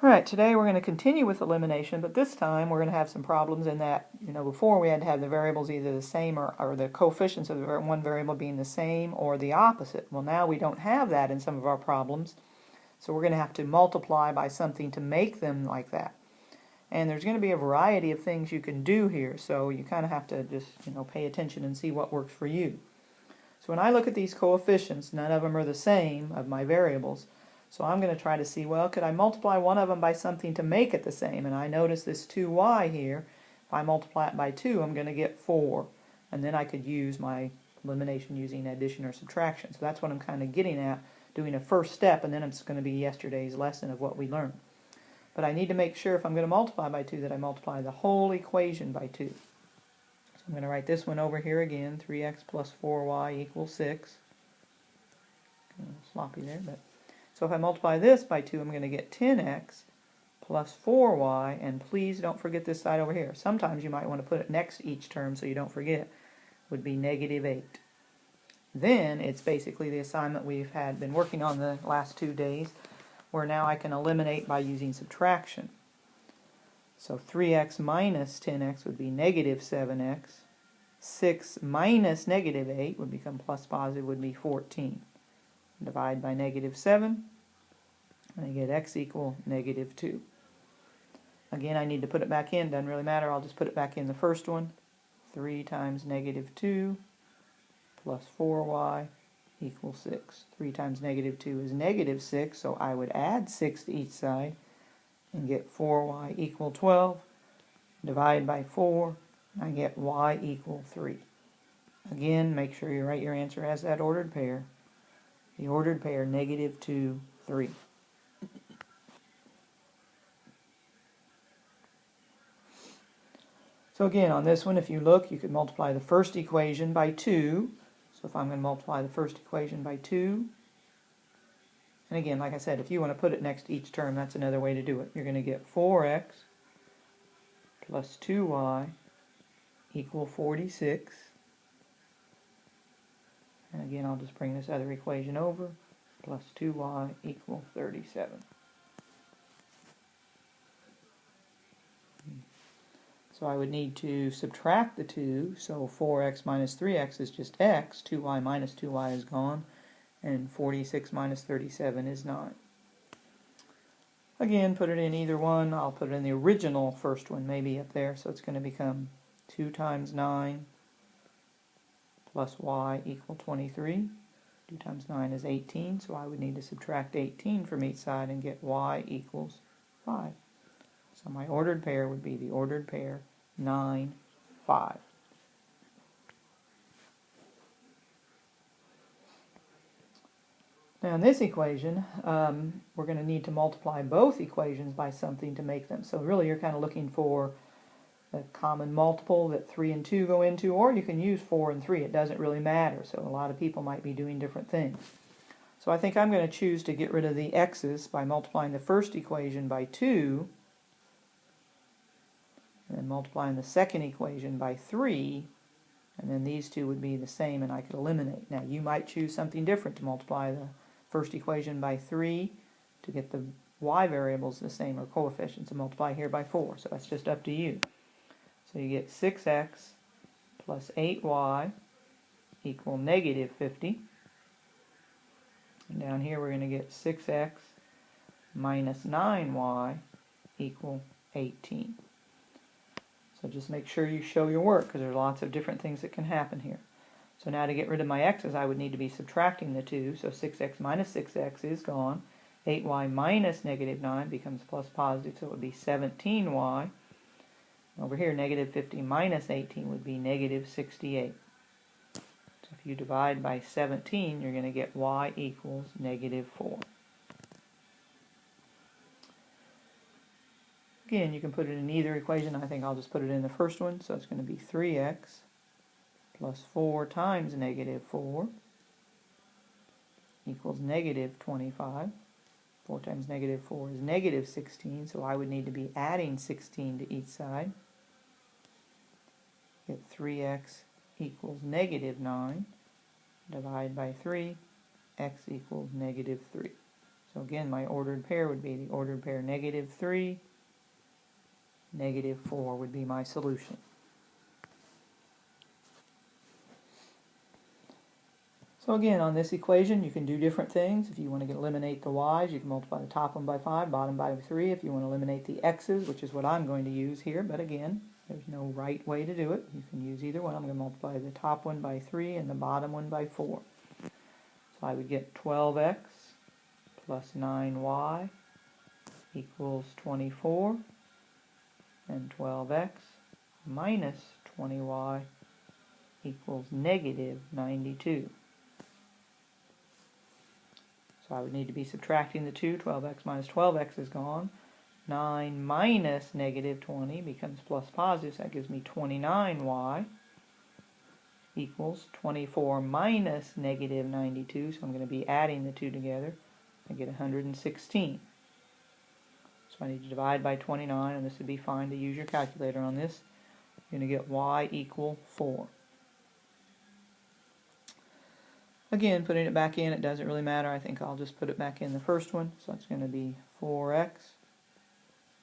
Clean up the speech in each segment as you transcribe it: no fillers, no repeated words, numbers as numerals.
Alright, today we're going to continue with elimination, but this time we're going to have some problems in that, before we had to have the variables either the same or the coefficients of the one variable being the same or the opposite. Well, now we don't have that in some of our problems, so we're going to have to multiply by something to make them like that. And there's going to be a variety of things you can do here, so you kind of have to just, pay attention and see what works for you. So when I look at these coefficients, none of them are the same of my variables. So I'm going to try to see, well, could I multiply one of them by something to make it the same? And I notice this 2y here. If I multiply it by 2, I'm going to get 4. And then I could use my elimination using addition or subtraction. So that's what I'm kind of getting at, doing a first step, and then it's going to be yesterday's lesson of what we learned. But I need to make sure if I'm going to multiply by 2 that I multiply the whole equation by 2. So I'm going to write this one over here again, 3x plus 4y equals 6. A little sloppy there, but so if I multiply this by 2, I'm going to get 10x plus 4y, and please don't forget this side over here. Sometimes you might want to put it next to each term so you don't forget. Would be negative 8. Then it's basically the assignment we've been working on the last 2 days, where now I can eliminate by using subtraction. So 3x minus 10x would be negative 7x. 6 minus negative 8 would become plus positive, would be 14. Divide by negative 7, and I get x equal negative 2. Again, I need to put it back in, doesn't really matter, I'll just put it back in the first one. 3 times negative 2 plus 4y equals 6. 3 times negative 2 is negative 6, so I would add 6 to each side and get 4y equal 12. Divide by 4, I get y equal 3. Again, make sure you write your answer as that ordered pair. The ordered pair, negative 2, 3. So again, on this one, if you look, you could multiply the first equation by 2. So if I'm going to multiply the first equation by 2, and again, like I said, if you want to put it next to each term, that's another way to do it. You're going to get 4x plus 2y equal 46. And again, I'll just bring this other equation over, plus 2y equal 37. So I would need to subtract the 2, so 4x minus 3x is just x, 2y minus 2y is gone, and 46 minus 37 is 9. Again, put it in either one. I'll put it in the original first one, maybe up there, so it's going to become 2 times 9 plus y equal 23. 2 times 9 is 18, so I would need to subtract 18 from each side and get y equals 5. So my ordered pair would be the ordered pair 9, 5. Now in this equation, we're going to need to multiply both equations by something to make them. So really you're kind of looking for a common multiple that 3 and 2 go into, or you can use 4 and 3. It doesn't really matter, so a lot of people might be doing different things. So I think I'm going to choose to get rid of the x's by multiplying the first equation by 2, and then multiplying the second equation by 3, and then these two would be the same and I could eliminate. Now you might choose something different to multiply the first equation by 3 to get the y variables the same, or coefficients, and multiply here by 4, so that's just up to you. So you get 6x plus 8y equal negative 50. And down here we're going to get 6x minus 9y equal 18. So just make sure you show your work, because there's lots of different things that can happen here. So now to get rid of my x's, I would need to be subtracting the 2. So 6x minus 6x is gone. 8y minus negative 9 becomes plus positive, so it would be 17y. Over here, negative 50 minus 18 would be negative 68. So if you divide by 17, you're going to get y equals negative 4. Again, you can put it in either equation. I think I'll just put it in the first one. So it's going to be 3x plus 4 times negative 4 equals negative 25. 4 times negative 4 is negative 16, so I would need to be adding 16 to each side. Get 3x equals negative 9. Divide by 3, x equals negative 3. So again, my ordered pair would be the ordered pair -3, -4 would be my solution. So again, on this equation, you can do different things. If you want to eliminate the y's, you can multiply the top one by 5, bottom by 3. If you want to eliminate the x's, which is what I'm going to use here, but again, there's no right way to do it. You can use either one. I'm going to multiply the top one by 3 and the bottom one by 4. So I would get 12x plus 9y equals 24, and 12x minus 20y equals -92. So I would need to be subtracting the 2. 12x minus 12x is gone. 9 minus -20 becomes plus positive, so that gives me 29y equals 24 minus -92, so I'm going to be adding the two together. I get 116. So I need to divide by 29, and this would be fine to use your calculator on this. You're going to get y equal 4. Again, putting it back in, it doesn't really matter. I think I'll just put it back in the first one. So it's going to be 4x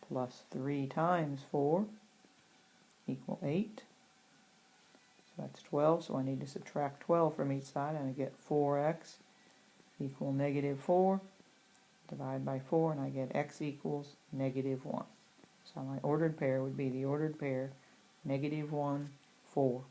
plus 3 times 4 equal 8. So that's 12, so I need to subtract 12 from each side, and I get 4x equal -4. Divide by 4, and I get x equals -1. So my ordered pair would be the ordered pair -1, 4.